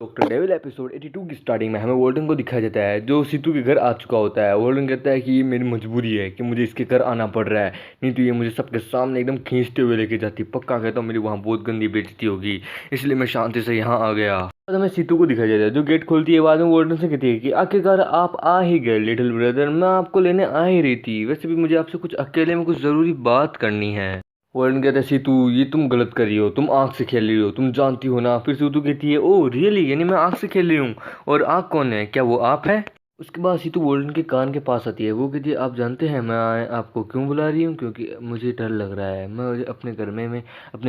Doctor devil episode 82 की starting में हमें वोल्टन को दिखाया जाता है जो सीतू के घर आ चुका होता है। वोल्टन कहता है कि ये मेरी मजबूरी है कि मुझे इसके घर आना पड़ रहा है, नहीं तो ये मुझे सबके सामने एकदम खींचते हुए लेके जाती। पक्का कहता हूँ मेरी वहाँ बहुत गंदी बेइज्जती होगी, इसलिए मैं शांति से यहाँ आ गया। बाद हमें सीतू को दिखाया जाता है जो गेट खोलती है। बाद में वोल्टन से कहती है कि आखिरकार आप आ ही गए लिटिल ब्रदर, मैं आपको लेने आ ही रही थी। वैसे भी मुझे आपसे कुछ अकेले में कुछ ज़रूरी बात करनी है। वर्णन कहता है सीतू ये तुम गलत कर रही हो, तुम आँख से खेल रही हो, तुम जानती हो ना। फिर सीतू कहती है ओ रियली, यानी मैं आँख से खेल रही हूँ, और आँख कौन है, क्या वो आप है? उसके बाद सीतू वर्णन के कान के पास आती है। वो कहती है आप जानते हैं मैं आपको क्यों बुला रही हूँ? क्योंकि मुझे डर लग रहा है, मैं अपने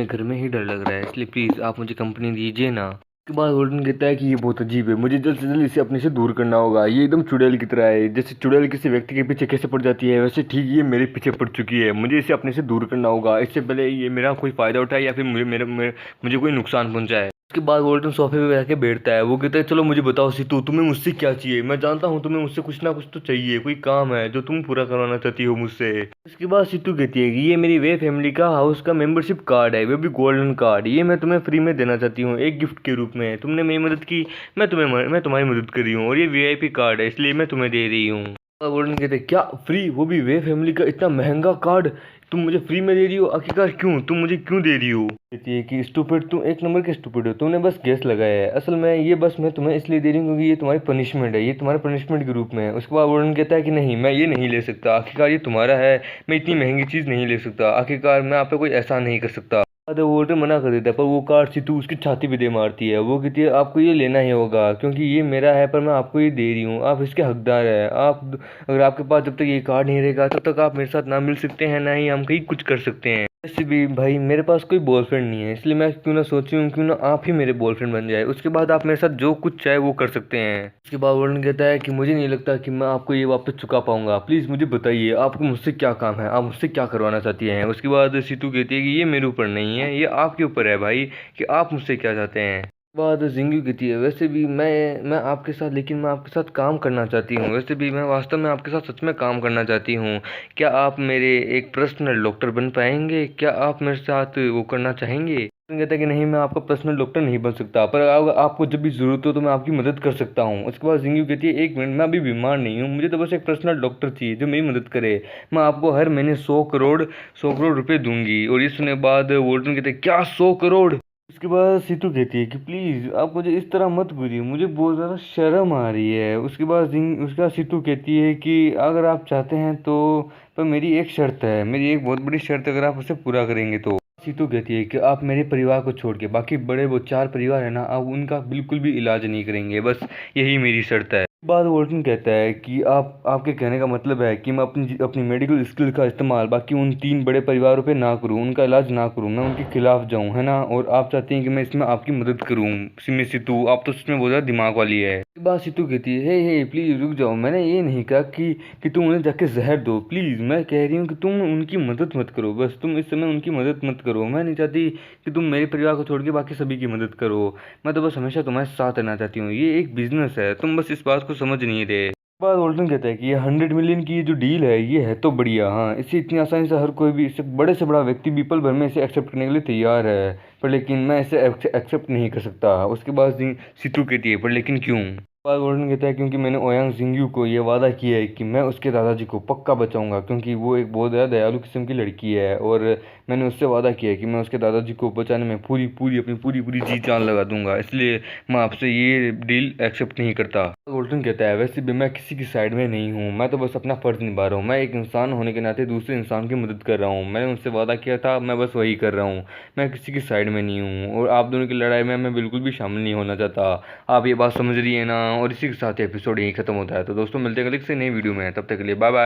घर में ही डर लग रहा है, इसलिए प्लीज़ आप मुझे कंपनी दीजिए ना। उसके बाद वोल्टन कहता है कि ये बहुत अजीब है, मुझे जल्द से जल्द इसे अपने से दूर करना होगा। ये एकदम चुड़ैल की तरह है, जैसे चुड़ैल किसी व्यक्ति के पीछे कैसे पड़ जाती है वैसे ठीक ये मेरे पीछे पड़ चुकी है। मुझे इसे अपने से दूर करना होगा, इससे पहले ये मेरा कोई फ़ायदा उठाए या फिर मुझे कोई नुकसान पहुंचाए। उसके बाद वोल्टन सोफे पे बैठ के बैठता है। वो कहता है चलो मुझे बताओ सीतू, तुम्हें मुझसे क्या चाहिए? मैं जानता हूँ तुम्हें मुझसे कुछ ना कुछ तो चाहिए, कोई काम है जो तुम पूरा करवाना चाहती हो मुझसे। उसके बाद सीतू कहती है कि ये मेरी वे फैमिली का हाउस का मेंबरशिप कार्ड है, वो भी गोल्डन कार्ड। ये मैं तुम्हें फ्री में देना चाहती हूँ एक गिफ्ट के रूप में। तुमने मेरी मदद की, मैं तुम्हारी मदद कर रही हूँ, और ये वीआईपी कार्ड है इसलिए मैं तुम्हें दे रही हूँ। गोल्डन कहते हैं क्या फ्री, वो भी वे फैमिली का इतना महंगा कार्ड तुम मुझे फ्री में दे रही हो? आखिरकार क्यों, तुम मुझे क्यों दे रही हो? कहती है कि स्टूपिड, तुम एक नंबर के स्टूपिड हो, तुमने बस गैस लगाया है। असल में ये बस मैं तुम्हें इसलिए दे रही हूँ क्योंकि ये तुम्हारी पनिशमेंट है, ये तुम्हारे पनिशमेंट के रूप में है। उसके बाद वरुण कहता है कि नहीं मैं ये नहीं ले सकता, आखिरकार ये तुम्हारा है, मैं इतनी महंगी चीज़ नहीं ले सकता, आखिरकार मैं आप पे कोई एहसान नहीं कर सकता। तो वोल्टर मना कर देता है, पर वो कार्ड सीतू उसकी छाती पे दे मारती है। वो कहती है आपको ये लेना ही होगा क्योंकि ये मेरा है, पर मैं आपको ये दे रही हूँ, आप इसके हकदार हैं। आप अगर आपके पास जब तक ये कार्ड नहीं रहेगा तब तक आप मेरे साथ ना मिल सकते हैं, ना ही हम कहीं कुछ कर सकते हैं। वैसे भी भाई मेरे पास कोई बॉयफ्रेंड नहीं है, इसलिए मैं क्यों ना सोची हूँ क्यों ना आप ही मेरे बॉयफ्रेंड बन जाए, उसके बाद आप मेरे साथ जो कुछ चाहे वो कर सकते हैं। उसके बाद वर्णन कहता है कि मुझे नहीं लगता कि मैं आपको ये वापस चुका पाऊंगा, प्लीज़ मुझे बताइए आपको मुझसे क्या काम है, आप मुझसे क्या करवाना चाहती हैं। उसके बाद सीतू कहती है कि ये मेरे ऊपर नहीं है, ये आपके ऊपर है भाई, कि आप मुझसे क्या चाहते हैं। बाद जिंगू कहती है वैसे भी मैं आपके साथ, लेकिन मैं आपके साथ काम करना चाहती हूँ, वैसे भी मैं वास्तव में आपके साथ सच में काम करना चाहती हूँ। क्या आप मेरे एक पर्सनल डॉक्टर बन पाएंगे? क्या आप मेरे साथ वो करना चाहेंगे? कहता है कि नहीं मैं आपका पर्सनल डॉक्टर नहीं बन सकता, पर अगर आपको जब भी ज़रूरत हो तो मैं आपकी मदद कर सकता हूँ। उसके बाद जिंगू कहती है एक मिनट, मैं अभी बीमार नहीं हूँ, मुझे तो बस एक पर्सनल डॉक्टर चाहिए जो मेरी मदद करे। मैं आपको हर महीने 100 करोड़ रुपए दूंगी। और ये सुनने के बाद वोल्टन कहते हैं क्या 100 करोड़? उसके बाद सीतू कहती है कि प्लीज़ आप मुझे इस तरह मत बुलिए, मुझे बहुत ज़्यादा शर्म आ रही है। उसके बाद सीतू कहती है कि अगर आप चाहते हैं तो, पर मेरी एक शर्त है, मेरी एक बहुत बड़ी शर्त, अगर आप उसे पूरा करेंगे तो। सीतू कहती है कि आप मेरे परिवार को छोड़ के बाकी बड़े वो 4 परिवार है ना, आप उनका बिल्कुल भी इलाज नहीं करेंगे, बस यही मेरी शर्त है। बाद वोल्टन कहता है कि आपके कहने का मतलब है कि मैं अपनी मेडिकल स्किल का इस्तेमाल बाकी उन 3 बड़े परिवारों पे ना करूं, उनका इलाज ना करूं, मैं उनके खिलाफ जाऊं, है ना? और आप चाहती हैं कि मैं इसमें आपकी मदद करूं। सिमी सीतू आप तो सच में बहुत ज़्यादा दिमाग वाली है। इसके बाद सीतू कहती है हे प्लीज़ रुक जाओ, मैंने ये नहीं कहा कि तुम उन्हें जाके जहर दो, प्लीज़ मैं कह रही हूँ कि तुम उनकी मदद मत करो, बस तुम इस समय उनकी मदद मत करो। मैं नहीं चाहती कि तुम मेरे परिवार को छोड़ के बाकी सभी की मदद करो, मैं तो बस हमेशा तुम्हारे साथ रहना चाहती हूँ, ये एक बिजनेस है, तुम बस इस बात को समझ नहीं रहे। बाद वोल्टन कहता है कि ये 100 मिलियन की ये जो डील है ये है तो बढ़िया, हाँ इसे इतनी आसानी से हर कोई भी, इससे बड़े से बड़ा व्यक्ति भी पल भर में इसे एक्सेप्ट करने के लिए तैयार है, पर लेकिन मैं इसे एक्सेप्ट नहीं कर सकता। उसके बाद सीतू कहती है पर लेकिन क्यों? बाद वोल्टन कहता है क्योंकि मैंने ओयांग जिंगयू को ये वादा किया है कि मैं उसके दादाजी को पक्का बचाऊंगा, क्योंकि वो एक बहुत ज़्यादा दयालु किस्म की लड़की है, और मैंने उससे वादा किया है कि मैं उसके दादाजी को बचाने में पूरी पूरी अपनी पूरी पूरी जी जान लगा दूंगा, इसलिए मैं आपसे ये डील एक्सेप्ट नहीं करता। वोल्टन कहता है वैसे भी मैं किसी की साइड में नहीं हूँ, मैं तो बस अपना फ़र्ज़ निभा रहा हूँ, मैं एक इंसान होने के नाते दूसरे इंसान की मदद कर रहा हूँ, मैंने उनसे वादा किया था, मैं बस वही कर रहा हूँ, मैं किसी की साइड में नहीं हूँ, और आप दोनों की लड़ाई में मैं बिल्कुल भी शामिल नहीं होना चाहता। आप ये बात समझ रही है ना? और इसी के साथ एपिसोड यहीं खत्म होता है। तो दोस्तों मिलते हैं कल से नई वीडियो में, तब तक के लिए बाय बाय।